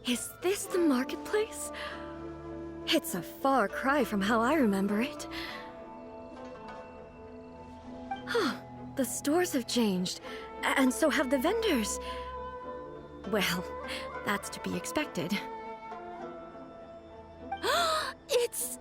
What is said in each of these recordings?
Is this the marketplace? It's a far cry from how I remember it. Huh, the stores have changed, and so have the vendors. Well, that's to be expected. It's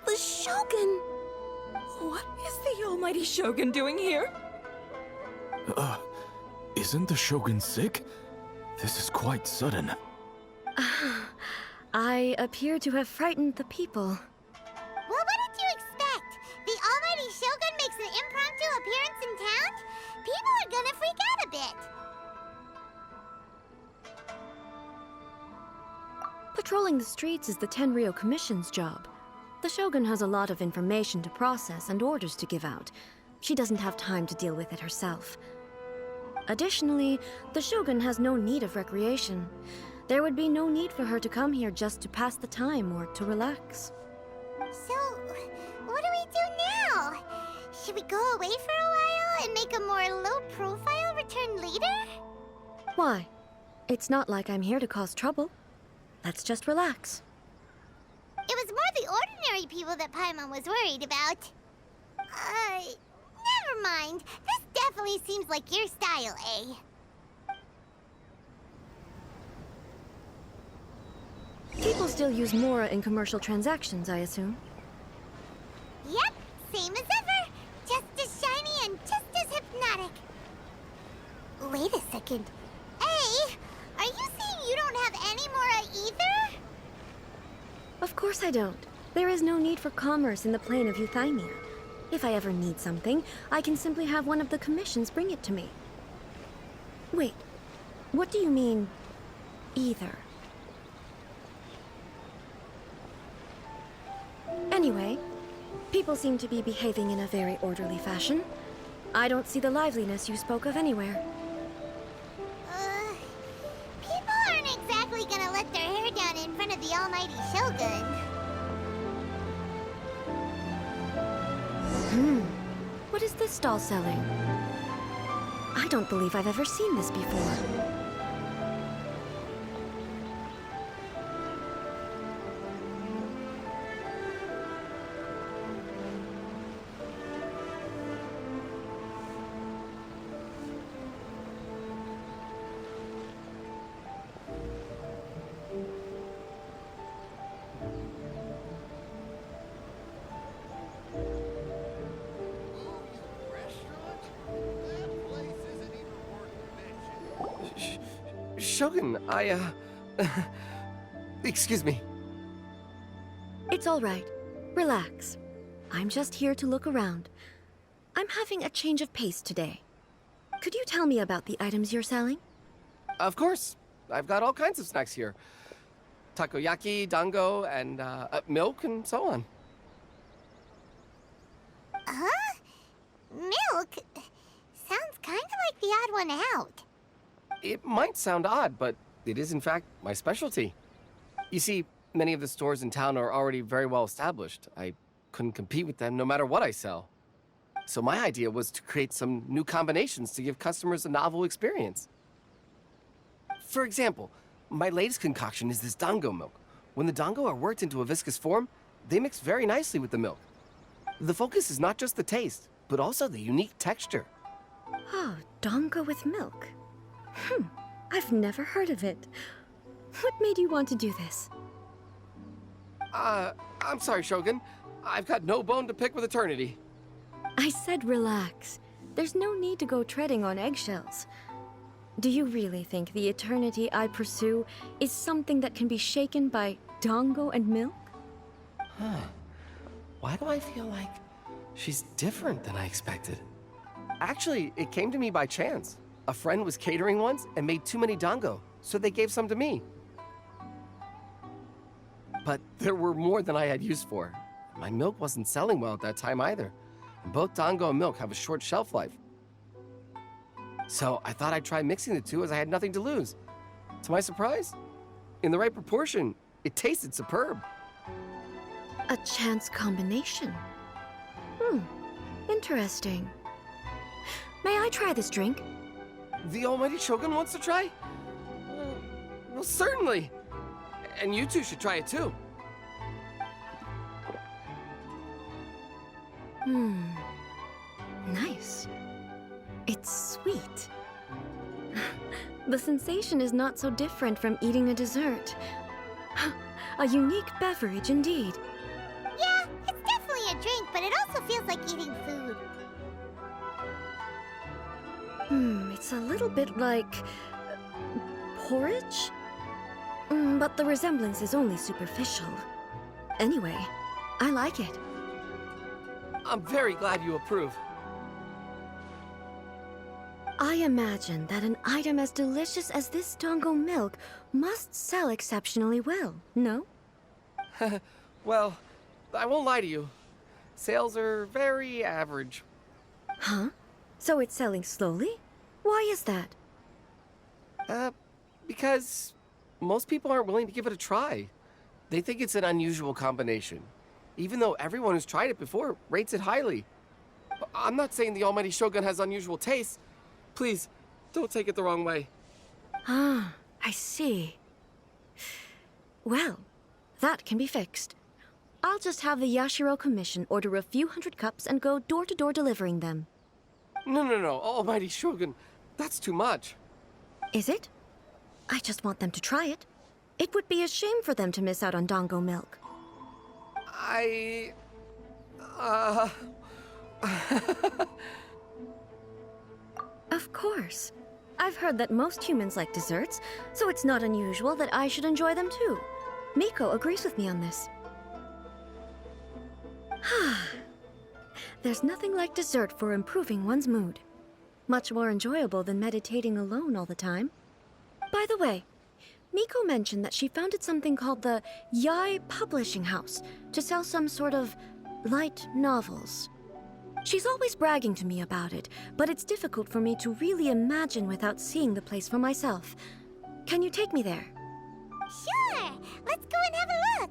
the Shogun! What is the almighty Shogun doing here? Isn't the Shogun sick? This is quite sudden. I appear to have frightened the people. Well, what did you expect? The almighty Shogun makes an impromptu appearance in town? People are gonna freak out a bit. Patrolling the streets is the Tenryou Commission's job. The Shogun has a lot of information to process and orders to give out. She doesn't have time to deal with it herself. Additionally, the Shogun has no need of recreation. There would be no need for her to come here just to pass the time or to relax. So, what do we do now? Should we go away for a while and make a more low-profile return later? Why? It's not like I'm here to cause trouble. Let's just relax. It was more the ordinary people that Paimon was worried about. Never mind. This definitely seems like your style, eh? People still use Mora in commercial transactions, I assume. Yep, same as ever. Just as shiny and just as hypnotic. Wait a second. Hey, are you saying you don't have any Mora either? Of course I don't. There is no need for commerce in the plane of Euthymia. If I ever need something, I can simply have one of the commissions bring it to me. Wait, what do you mean, either? Anyway, people seem to be behaving in a very orderly fashion. I don't see the liveliness you spoke of anywhere. People aren't exactly gonna let their hair down in front of the almighty Shogun. What is this stall selling? I don't believe I've ever seen this before. Shogun, excuse me. It's all right. Relax. I'm just here to look around. I'm having a change of pace today. Could you tell me about the items you're selling? Of course. I've got all kinds of snacks here. Takoyaki, dango, and milk, and so on. Huh? Milk? Sounds kind of like the odd one out. It might sound odd, but it is in fact my specialty. You see, many of the stores in town are already very well established. I couldn't compete with them no matter what I sell. So my idea was to create some new combinations to give customers a novel experience. For example, my latest concoction is this dango milk. When the dango are worked into a viscous form, they mix very nicely with the milk. The focus is not just the taste, but also the unique texture. Oh, dango with milk. I've never heard of it. What made you want to do this? I'm sorry, Shogun. I've got no bone to pick with eternity. I said relax. There's no need to go treading on eggshells. Do you really think the eternity I pursue is something that can be shaken by dango and milk? Huh. Why do I feel like she's different than I expected? Actually, it came to me by chance. A friend was catering once and made too many dango, so they gave some to me. But there were more than I had use for. My milk wasn't selling well at that time either. And both dango and milk have a short shelf life. So I thought I'd try mixing the two as I had nothing to lose. To my surprise, in the right proportion, it tasted superb. A chance combination. Interesting. May I try this drink? The almighty Shogun wants to try? Well, certainly. And you two should try it too. Nice. It's sweet. The sensation is not so different from eating a dessert. A unique beverage indeed. Yeah, it's definitely a drink, but it also feels like eating food. It's a little bit like porridge? But the resemblance is only superficial. Anyway, I like it. I'm very glad you approve. I imagine that an item as delicious as this Dongo milk must sell exceptionally well, no? Well, I won't lie to you. Sales are very average. Huh? So it's selling slowly? Why is that? Because most people aren't willing to give it a try. They think it's an unusual combination, even though everyone who's tried it before rates it highly. I'm not saying the Almighty Shogun has unusual tastes. Please, don't take it the wrong way. Ah, I see. Well, that can be fixed. I'll just have the Yashiro Commission order a few hundred cups and go door-to-door delivering them. No, Almighty Shogun, that's too much. Is it? I just want them to try it. It would be a shame for them to miss out on Dongo milk. Of course. I've heard that most humans like desserts, so it's not unusual that I should enjoy them too. Miko agrees with me on this. There's nothing like dessert for improving one's mood. Much more enjoyable than meditating alone all the time. By the way, Miko mentioned that she founded something called the ei2 Publishing House to sell some sort of light novels. She's always bragging to me about it, but it's difficult for me to really imagine without seeing the place for myself. Can you take me there? Sure! Let's go and have a look!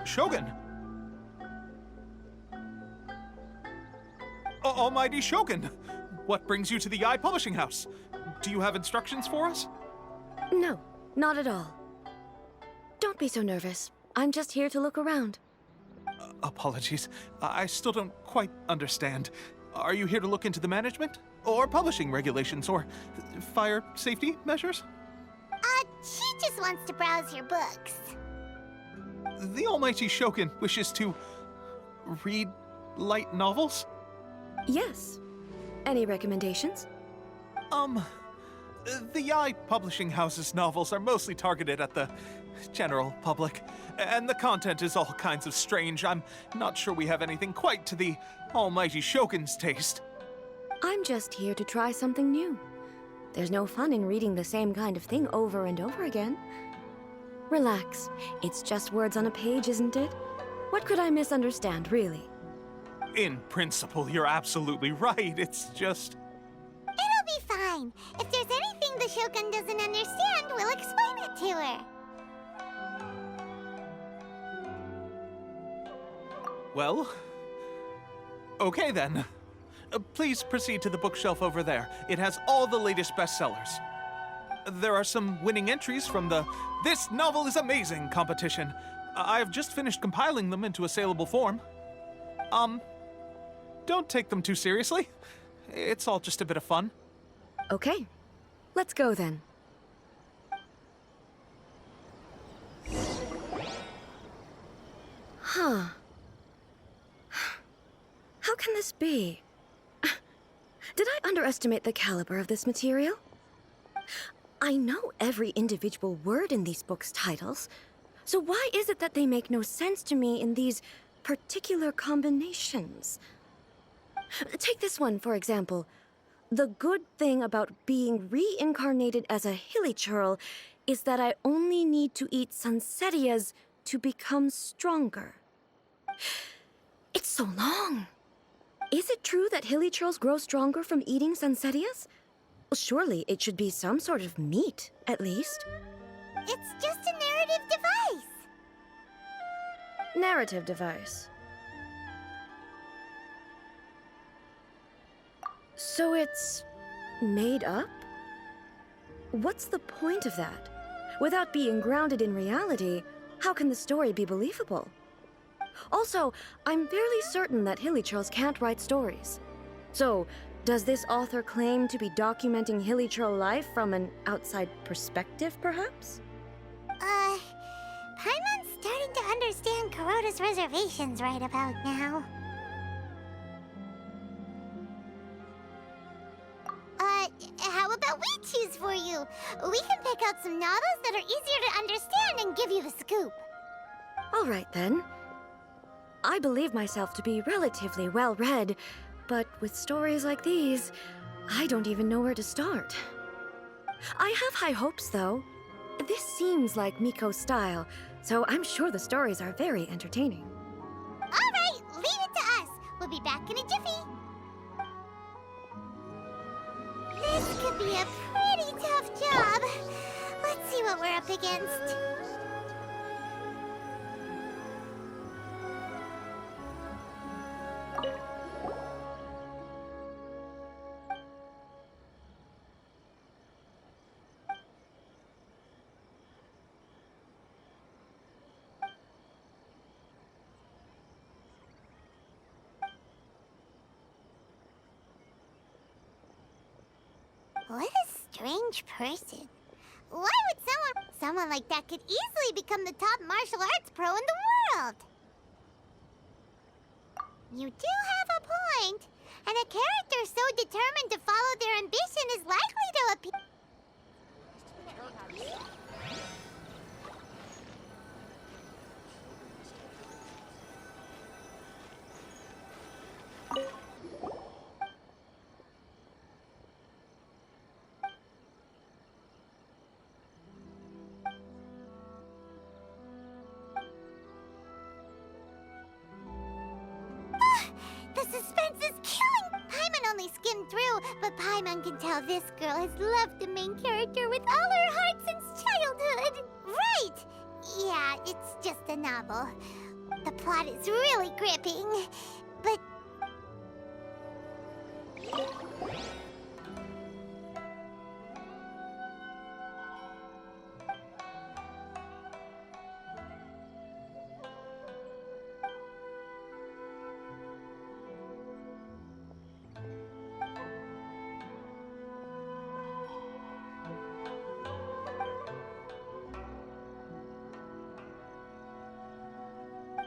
Shogun! Almighty Shogun! What brings you to the ei2 Publishing House? Do you have instructions for us? No, not at all. Don't be so nervous. I'm just here to look around. Apologies. I still don't quite understand. Are you here to look into the management? Or publishing regulations? Or fire safety measures? She just wants to browse your books. The Almighty Shogun wishes to read light novels? Yes. Any recommendations? The ei2 Publishing House's novels are mostly targeted at the general public, and the content is all kinds of strange. I'm not sure we have anything quite to the Almighty Shogun's taste. I'm just here to try something new. There's no fun in reading the same kind of thing over and over again. Relax. It's just words on a page, isn't it? What could I misunderstand, really? In principle, you're absolutely right. It's just... It'll be fine. If there's anything the Shogun doesn't understand, we'll explain it to her. Well... Okay then. Please proceed to the bookshelf over there. It has all the latest bestsellers. There are some winning entries from the This Novel is Amazing competition. I've just finished compiling them into a saleable form. Don't take them too seriously. It's all just a bit of fun. Okay. Let's go then. Huh. How can this be? Did I underestimate the caliber of this material? I know every individual word in these books' titles, so why is it that they make no sense to me in these particular combinations? Take this one, for example. The good thing about being reincarnated as a hilly churl is that I only need to eat Sansetia's to become stronger. It's so long. Is it true that hilichurls grow stronger from eating Sansetias? Surely it should be some sort of meat, at least. It's just a narrative device. Narrative device. So it's made up? What's the point of that? Without being grounded in reality, how can the story be believable? Also, I'm fairly certain that hilichurls can't write stories. So, does this author claim to be documenting hilichurl life from an outside perspective, perhaps? Paimon's starting to understand Kuroda's reservations right about now. How about we choose for you? We can pick out some novels that are easier to understand and give you the scoop. All right, then. I believe myself to be relatively well-read, but with stories like these, I don't even know where to start. I have high hopes, though. This seems like Miko's style, so I'm sure the stories are very entertaining. All right, leave it to us. We'll be back in a jiffy. This could be a pretty tough job. Let's see what we're up against. What a strange person. Why would someone like that could easily become the top martial arts pro in the world? You do have a point. And a character so determined to follow their ambition is likely to appear. The suspense is killing! Paimon only skimmed through, but Paimon can tell this girl has loved the main character with all her heart since childhood. Right! Yeah, it's just a novel. The plot is really gripping, but...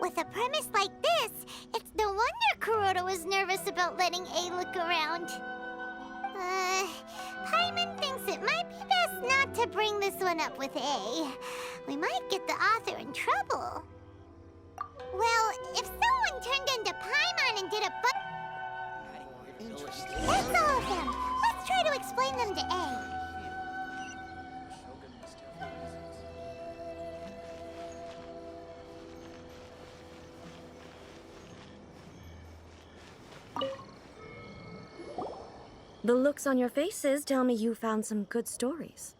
With a premise like this, it's no wonder Kuroda was nervous about letting A look around. Paimon thinks it might be best not to bring this one up with A. We might get the author in trouble. Well, if someone turned into Paimon and did a That's all of them. Let's try to explain them to A. The looks on your faces tell me you found some good stories.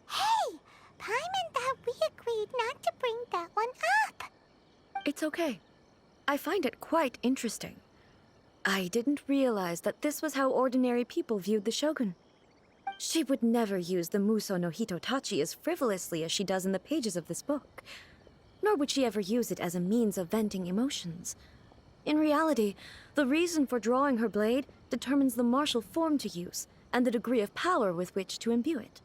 Hey! Paimon thought we agreed not to bring that one up. It's okay. I find it quite interesting. I didn't realize that this was how ordinary people viewed the Shogun. She would never use the Muso no Hitotachi as frivolously as she does in the pages of this book. Nor would she ever use it as a means of venting emotions. In reality, the reason for drawing her blade determines the martial form to use and the degree of power with which to imbue it.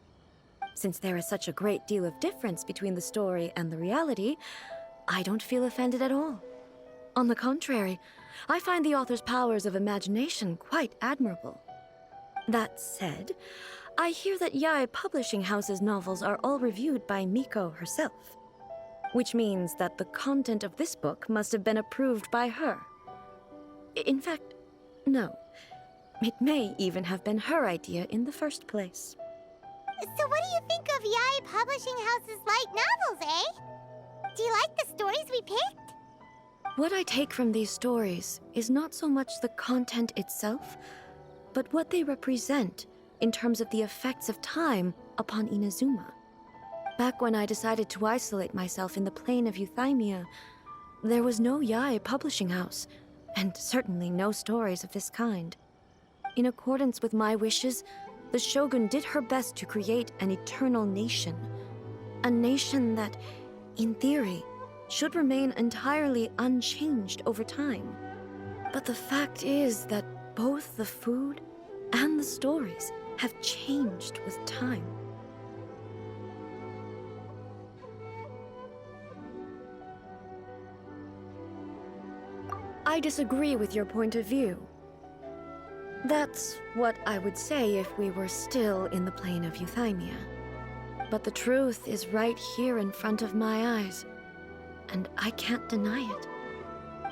Since there is such a great deal of difference between the story and the reality, I don't feel offended at all. On the contrary, I find the author's powers of imagination quite admirable. That said, I hear that Yae Publishing House's novels are all reviewed by Miko herself, which means that the content of this book must have been approved by her. In fact, No. It may even have been her idea in the first place. So what do you think of Yae Publishing House's light novels, eh? Do you like the stories we picked? What I take from these stories is not so much the content itself, but what they represent in terms of the effects of time upon Inazuma. Back when I decided to isolate myself in the plane of Euthymia, there was no Yae Publishing House, and certainly no stories of this kind. In accordance with my wishes, the Shogun did her best to create an eternal nation. A nation that, in theory, should remain entirely unchanged over time. But the fact is that both the food and the stories have changed with time. I disagree with your point of view. That's what I would say if we were still in the plane of Euthymia. But the truth is right here in front of my eyes, and I can't deny it.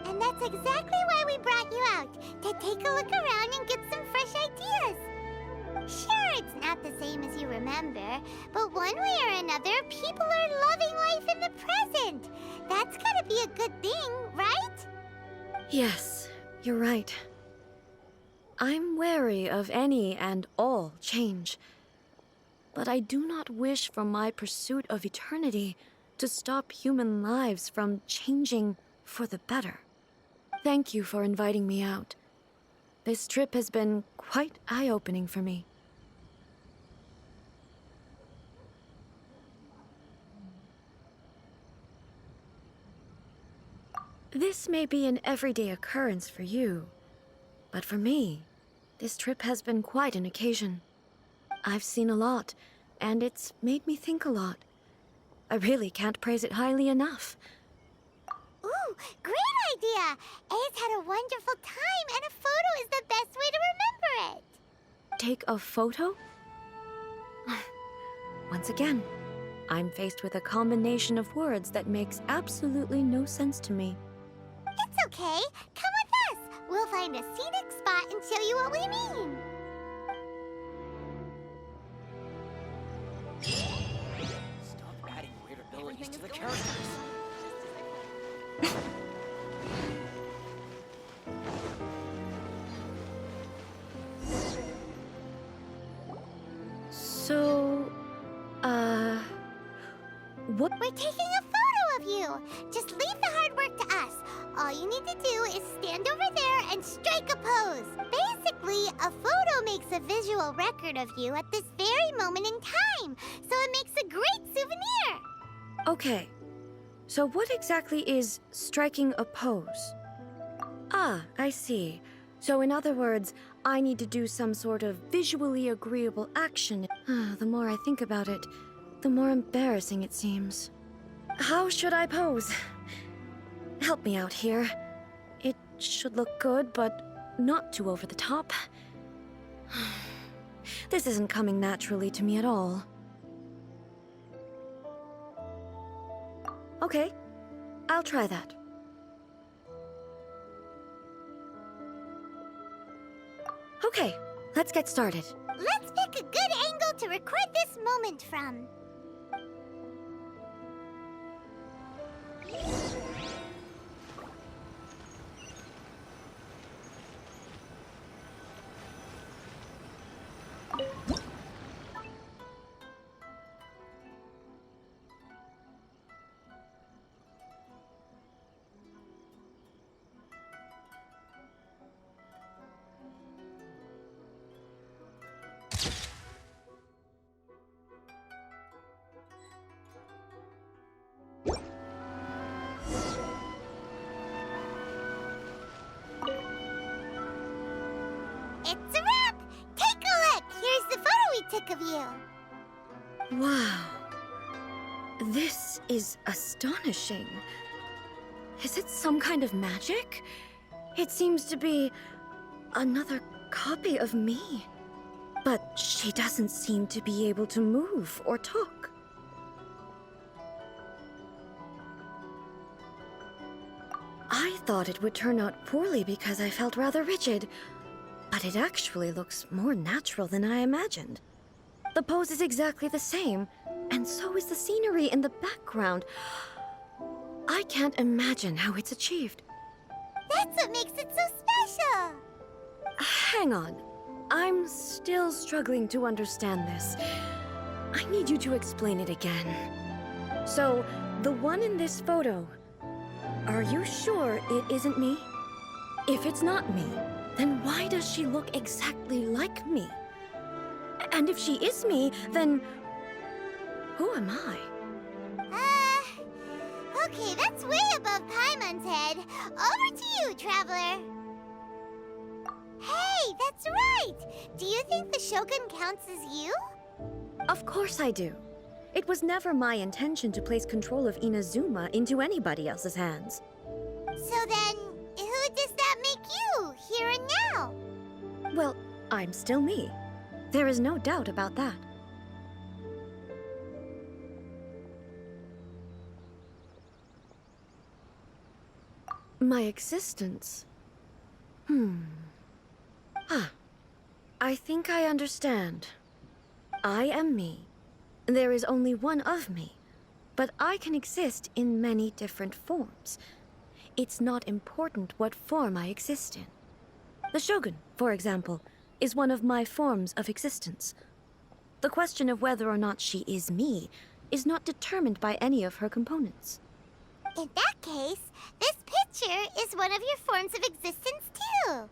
And that's exactly why we brought you out, to take a look around and get some fresh ideas. Sure, it's not the same as you remember, but one way or another, people are loving life in the present. That's gotta be a good thing, right? Yes, you're right. I'm wary of any and all change. But I do not wish for my pursuit of eternity to stop human lives from changing for the better. Thank you for inviting me out. This trip has been quite eye-opening for me. This may be an everyday occurrence for you, but for me, this trip has been quite an occasion. I've seen a lot, and it's made me think a lot. I really can't praise it highly enough. Ooh, great idea! A's had a wonderful time, and a photo is the best way to remember it. Take a photo? Once again, I'm faced with a combination of words that makes absolutely no sense to me. It's okay. Come with us. We'll find a scenic spot and show you what we mean. Stop adding weird abilities to the characters. So, what? We're taking a photo of you. Just leave the hard work to us. All you need to do is stand over there and strike a pose. Basically, a photo makes a visual record of you at this very moment in time, so it makes a great souvenir. Okay, so what exactly is striking a pose? Ah, I see. So in other words, I need to do some sort of visually agreeable action. The more I think about it, the more embarrassing it seems. How should I pose? Help me out here. It should look good, but not too over the top. This isn't coming naturally to me at all. Okay, I'll try that. Okay, let's get started. Let's pick a good angle to record this moment from. It's a wrap! Take a look! Here's the photo we took of you. Wow. This is astonishing. Is it some kind of magic? It seems to be another copy of me. But she doesn't seem to be able to move or talk. I thought it would turn out poorly because I felt rather rigid, But it actually looks more natural than I imagined. The pose is exactly the same, and so is the scenery in the background. I can't imagine how it's achieved. That's what makes it so special! Hang on. I'm still struggling to understand this. I need you to explain it again. So, the one in this photo, are you sure it isn't me? If it's not me, then why does she look exactly like me? And if she is me, then who am I? Okay, that's way above Paimon's head. Over to you, Traveler. Hey, that's right! Do you think the Shogun counts as you? Of course I do. It was never my intention to place control of Inazuma into anybody else's hands. So then, who does that make you, here and now? Well, I'm still me. There is no doubt about that. My existence? I think I understand. I am me. There is only one of me, but I can exist in many different forms. It's not important what form I exist in. The Shogun, for example, is one of my forms of existence. The question of whether or not she is me is not determined by any of her components. In that case, this picture is one of your forms of existence too.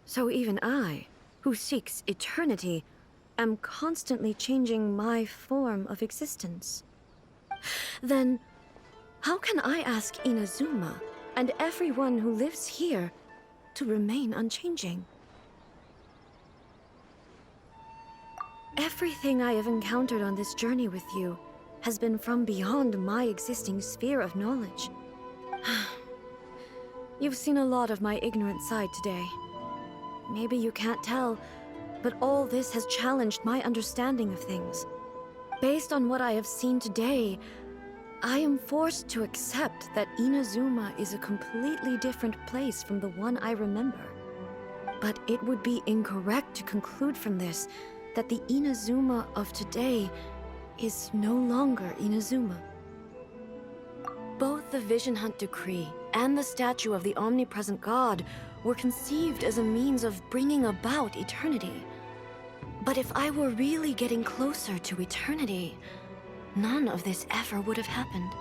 So even I, who seeks eternity, am constantly changing my form of existence. Then, how can I ask Inazuma and everyone who lives here to remain unchanging? Everything I have encountered on this journey with you has been from beyond my existing sphere of knowledge. You've seen a lot of my ignorant side today. Maybe you can't tell, but all this has challenged my understanding of things. Based on what I have seen today, I am forced to accept that Inazuma is a completely different place from the one I remember. But it would be incorrect to conclude from this that the Inazuma of today is no longer Inazuma. Both the Vision Hunt Decree and the statue of the omnipresent god were conceived as a means of bringing about eternity. But if I were really getting closer to eternity, none of this ever would have happened.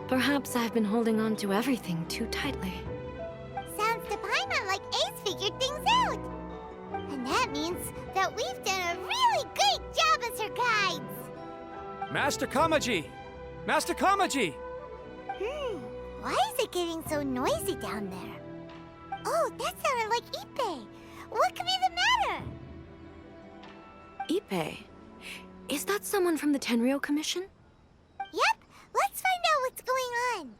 Perhaps I've been holding on to everything too tightly. Sounds to Paimon like Ace figured things out. And that means that we've done a really great job as her guides. Master Kamaji! Master Kamaji! Why is it getting so noisy down there? Oh, that sounded like Ippei. What could be the matter? Ippei? Is that someone from the Tenryou Commission? Yep, let's find out what's going on.